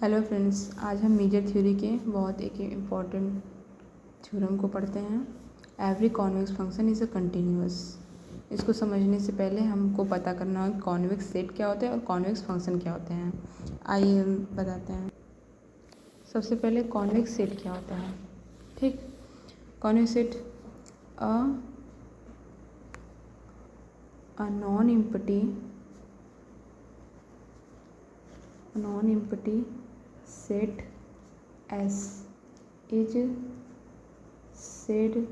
Hello friends, आज हम major theory के बहुत एक इम्पॉर्टेंट थ्योरम को पढ़ते हैं। Every convex function is a continuous. इसको समझने से पहले हमको पता करना है कॉन्वेक्स सेट क्या होता है और कॉन्वेक्स फंक्शन क्या होते हैं। आइए हम बताते हैं। सबसे पहले कॉन्वेक्स सेट क्या होता है। ठीक, convex set a non-empty set S is said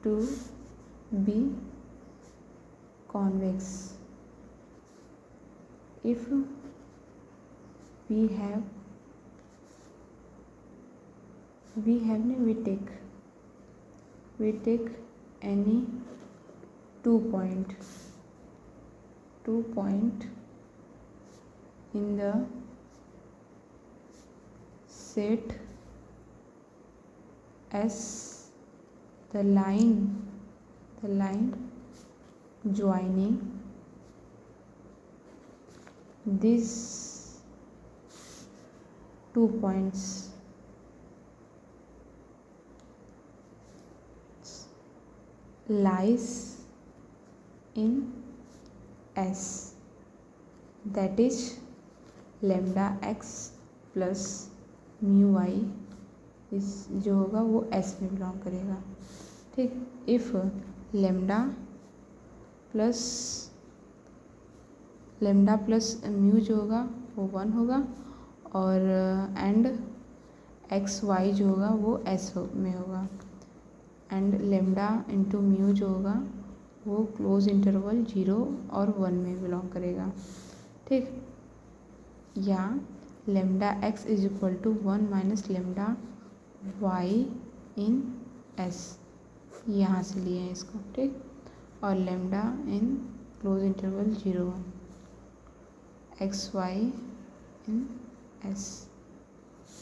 to be convex if we take any 2 point in the set S, the line joining these 2 points lies in S, that is lambda x plus mu y इस जो होगा वो S में belong करेगा। ठीक, if lambda plus mu जो होगा वो 1 होगा और एंड एक्स वाई जो होगा वो S में होगा एंड लेमडा इंटू म्यू जो होगा वो क्लोज इंटरवल 0 और 1 में बिलोंग करेगा। ठीक, या lambda x is equal to 1 minus lambda y in S, यहाँ से लिए हैं इसको। ठीक, और lambda in close interval 0 x y in S.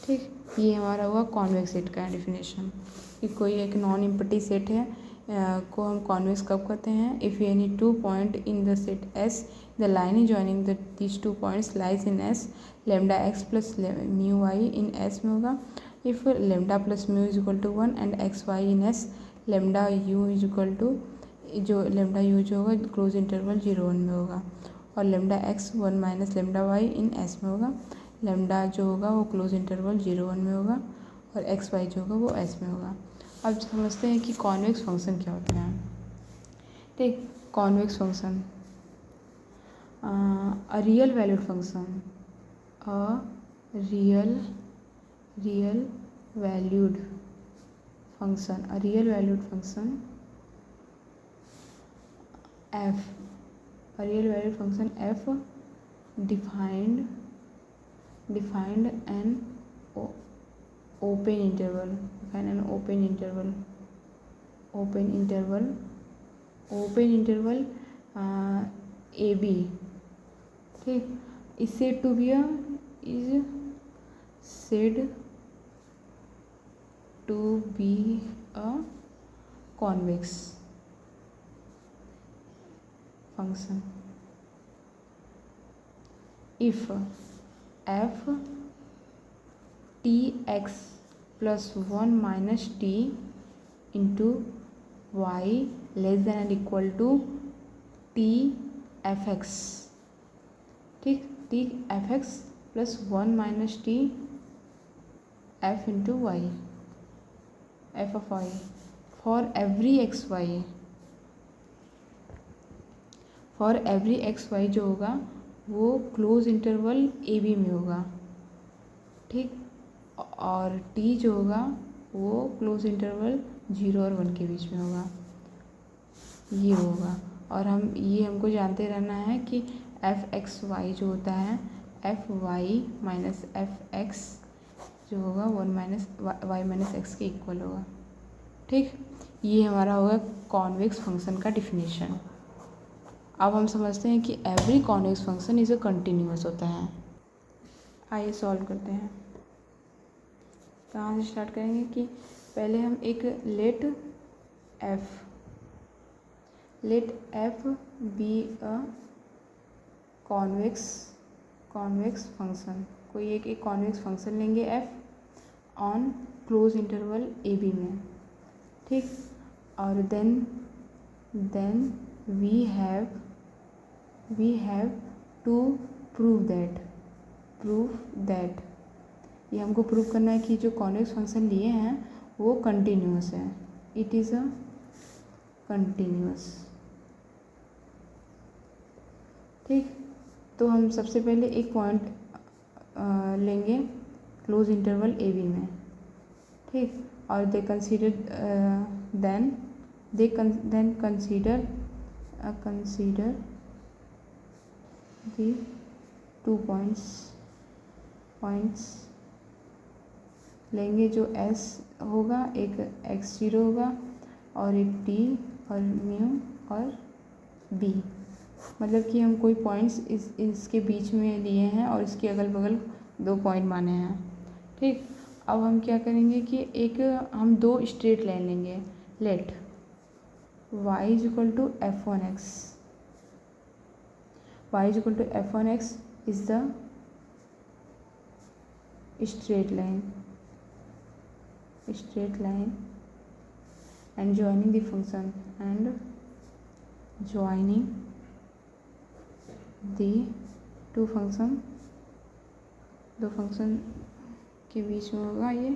ठीक, ये हमारा हुआ कॉन्वेक्स सेट का डेफिनेशन कि कोई एक नॉन एम्प्टी सेट है को हम कॉन्वेक्स कब कहते हैं। If any 2 point in the set S, the line joining these 2 points lies in S, lambda x plus mu y in S में होगा। If lambda plus mu is equal to 1 and x y in S, lambda u is equal to जो lambda u जो होगा close interval 0 1 में होगा और lambda x 1 minus lambda y in S में होगा। लेमडा जो होगा वो क्लोज इंटरवल 0 1 में होगा और एक्स वाई जो होगा वो S में होगा। अब समझते हैं कि कॉन्वेक्स फंक्शन क्या होता है। ठीक, convex function a real valued function, real valued function f defined an open interval AB। ठीक, is said to be a convex function if f tx plus 1 minus t into y less than or equal to t fx। ठीक, t fx plus 1 minus t f into y, f of y for every xy जो होगा वो close interval a b में होगा। ठीक, और t जो होगा वो क्लोज इंटरवल 0 और 1 के बीच में होगा, ये होगा। और हमको जानते रहना है कि एफ एक्स वाई जो होता है f y minus f x जो होगा 1 माइनस वाई माइनस एक्स के इक्वल होगा। ठीक, ये हमारा होगा कॉन्वेक्स फंक्शन का डिफिनेशन। अब हम समझते हैं कि every convex function is a continuous होता है। आइए सॉल्व करते हैं। कहाँ से स्टार्ट करेंगे कि पहले हम एक let f be a convex convex function, कोई एक कॉन्वेक्स फंक्शन लेंगे f on close interval a b में, ठीक। और then we have to prove that ये हमको प्रूव करना है कि जो कॉन्वेक्स फंक्शन लिए हैं वो कंटिन्यूअस है, इट इज़ अ कंटिन्यूअस, ठीक। तो हम सबसे पहले एक पॉइंट लेंगे क्लोज इंटरवल ए बी में, ठीक। और the consider then consider the 2 points लेंगे जो एस होगा, एक x0 होगा और एक t और म्यू और b, मतलब कि हम कोई पॉइंट्स इसके बीच में लिए हैं और इसके अगल बगल 2 पॉइंट माने हैं, ठीक। अब हम क्या करेंगे कि एक हम 2 स्ट्रेट लाइन लेंगे, let y is equal to f1x, y is equal to f1x is the straight line and joining the function दो फंक्शन के बीच में होगा ये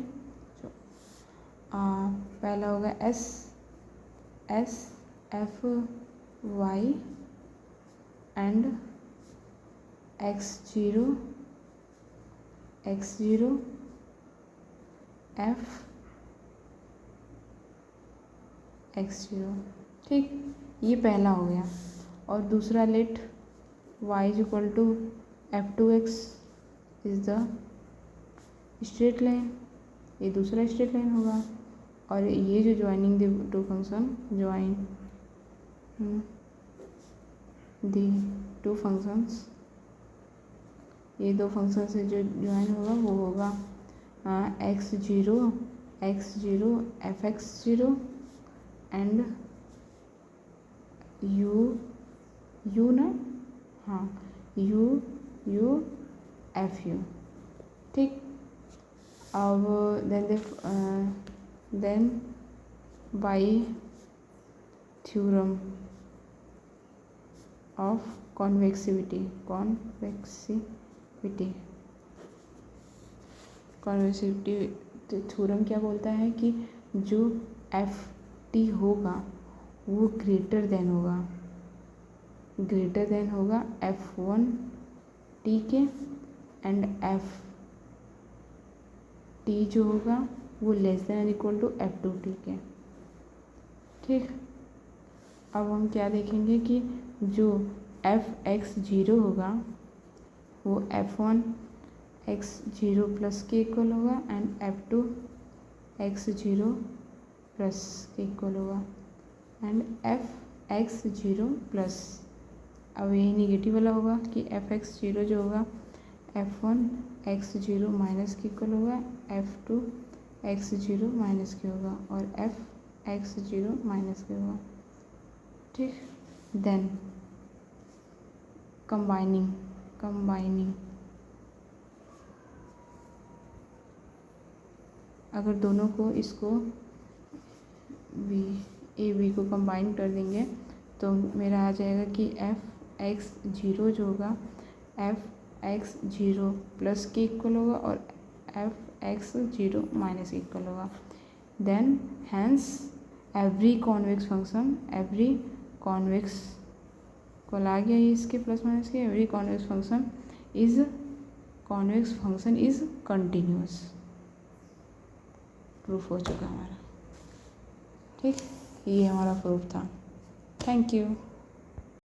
जो पहला होगा S f y and x0 f x0, ठीक। ये पहला हो गया। और दूसरा let y is equal to f2x is the straight line, ये दूसरा स्ट्रेट लाइन होगा। और ये जो joining the 2 function join the 2 functions, ये 2 फंक्शन से जो ज्वाइन होगा वो होगा x0 fx0 एंड u ना, हाँ u fu, ठीक। अब then by theorem of convexivity theorem क्या बोलता है कि जो एफ टी होगा वो ग्रेटर देन होगा F1 टी के एंड एफ टी जो होगा वो less than equal to F2 t के, ठीक। अब हम क्या देखेंगे कि जो fx0 होगा वो F1 x0 प्लस के इक्वल होगा एंड F2 x0 प्लस के इक्वल होगा एंड fx0 प्लस, अब यही निगेटिव वाला होगा कि fx0 जो होगा F1 x0 माइनस के इक्वल होगा, F2 x0 माइनस के होगा और fx0 माइनस के होगा, ठीक। देन कंबाइनिंग अगर दोनों को इसको बी को कंबाइन कर देंगे तो मेरा आ जाएगा कि fx0 जो होगा fx0 प्लस के इक्वल होगा और fx0 माइनस के इक्वल होगा। देन हैंस एवरी कॉन्वेक्स को ला गया ये इसके प्लस माइनस के, every convex function is continuous, proof हो चुका हमारा, ठीक। ये हमारा प्रूफ था। Thank you.